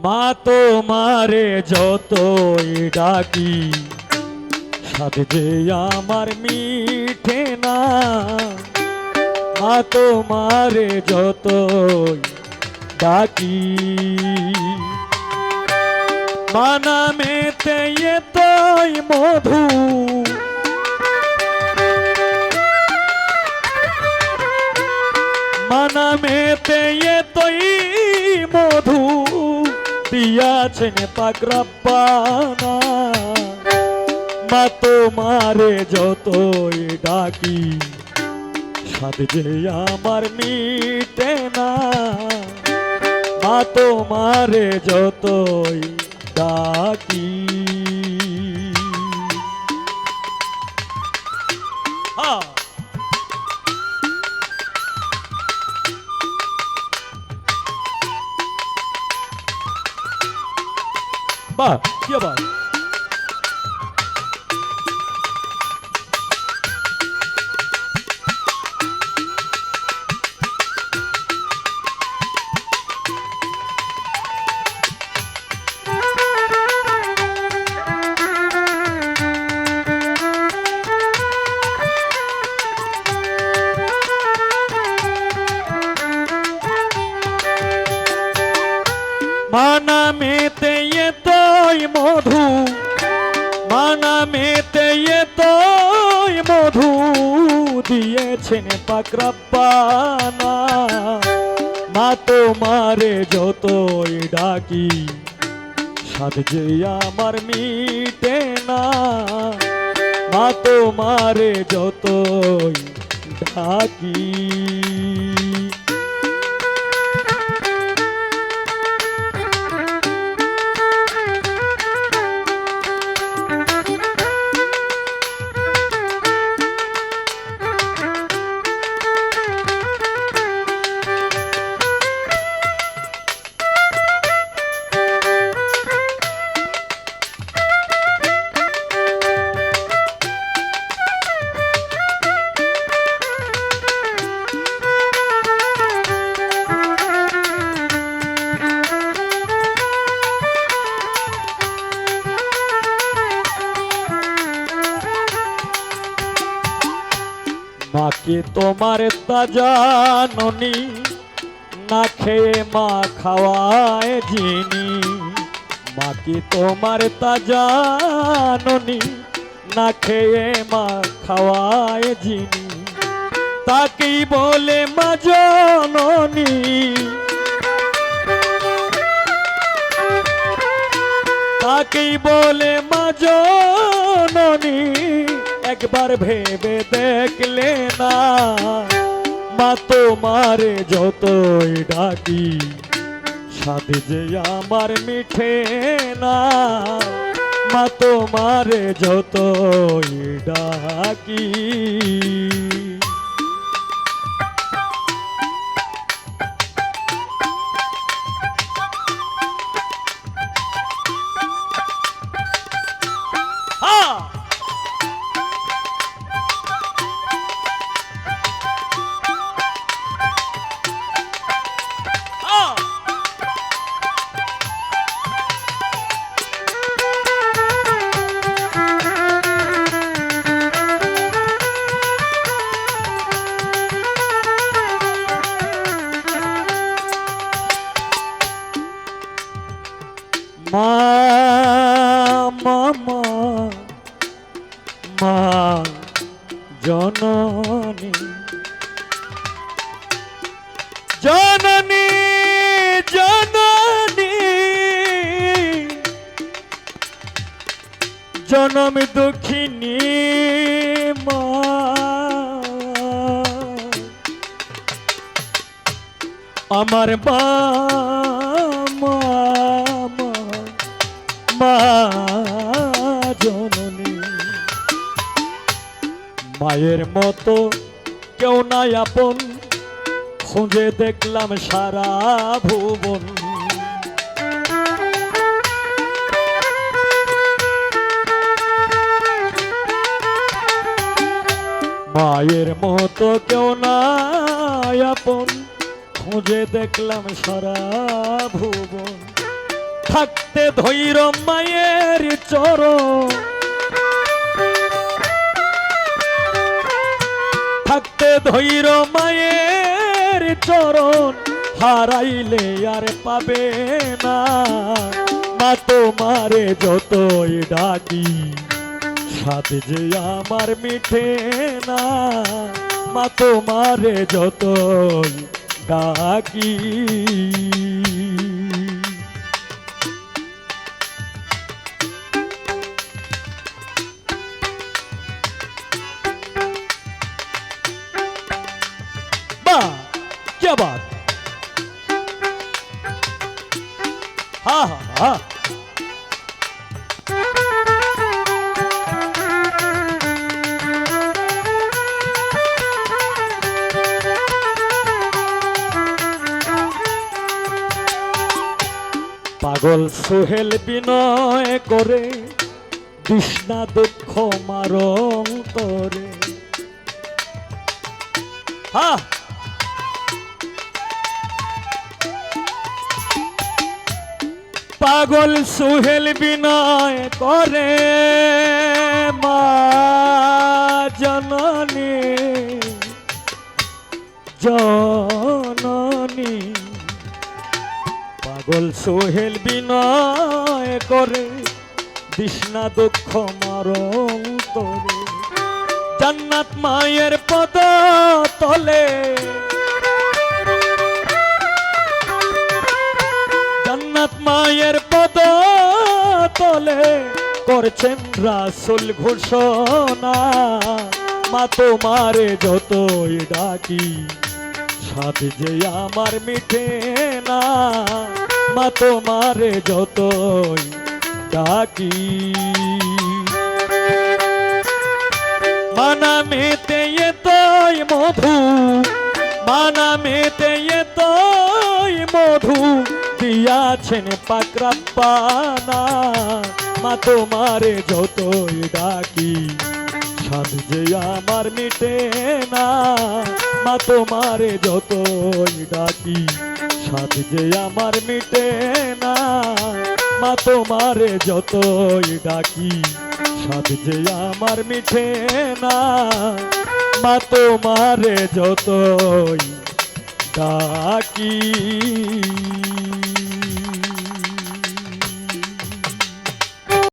মা তোমারে যতই ডাকি স্বাদ যে আমার মিঠে না। মা তোমারে যতই ডাকি মা নামেতে এতই মধু। মা নামেতে এতই মধু দিয়াছেন পাক রব্বানা। মা তোমারে যতই ডাকি স্বাদ যে আমার মিটে না। মা তোমারে যতই ডাকি। বাহ কি আবার মা নামেতে এতই মধু। মা নামেতে এতই মধু দিয়েছেন পাক রব্বানা। মা তোমারে যতই ডাকি স্বাদ যে আমার মিটে না। মা তোমারে যতই ডাকি। মাকে তোমার তাজা ননি না খেয়ে মা খাওয়ায় যিনি। মাকে তোমার তাজা ননি না খেয়ে মা খাওয়ায় যিনি। তাকেই বলে মা জননী। তাকেই বলে মা জননী। একবার ভেবে দেখলে না মা তোমারে যতই ডাকি স্বাদ যে আমার মিঠে না। মা তোমারে যতই ডাকি। মা মা মা মা জননী জননী জননী জনম দুঃখিনী মা। আমার মা মা মা জননী। মায়ের মতো কেউ নাই আপন খুঁজে দেখলাম সারা ভুবন। মায়ের মতো কেউ নাই আপন খুঁজে দেখলাম সারা ভুবন। থাকতে ধৈর মায়ের চরণ, থাকতে ধৈর মায়ের চরণ, হারাইলে আর পাবে না। মা তোমারে যতই ডাকি সাথে যে আমার মিঠে না। মা তোমারে যতই ডাকি। বাহ, क्या बात, हाँ हाँ हाँ। পাগল সোহেল বিনয় করে তৃষ্ণা দুঃখ মারং করে। হ্যাঁ, পাগল সোহেল বিনয় করে মা জননী জননী। পাগল সোহেল বিনয় করে তৃষ্ণা দুঃখ মারং করে। জান্নাত মায়ের পদ তলে, জান্নাত মায়ের পদ তলে করছেন রাসূল ঘোষণা। মা তোমারে যতই ডাকি সাথ যে আমার মিঠে না। মা তোমারে যতই ডাকি। মানা মেতে এতই মধু, মানা মেতে এতই মধু দিয়াছেন পাকরাপ্পানা। মা তোমারে যতই ডাকি সাধ যে আমার মিটে না। মা তোমারে যতই ডাকি সাধ যে আমার মিটে না। মা তোমারে যতই ডাকি সাধ যে আমার মিঠে না। মা তোমারে যতই ডাকি।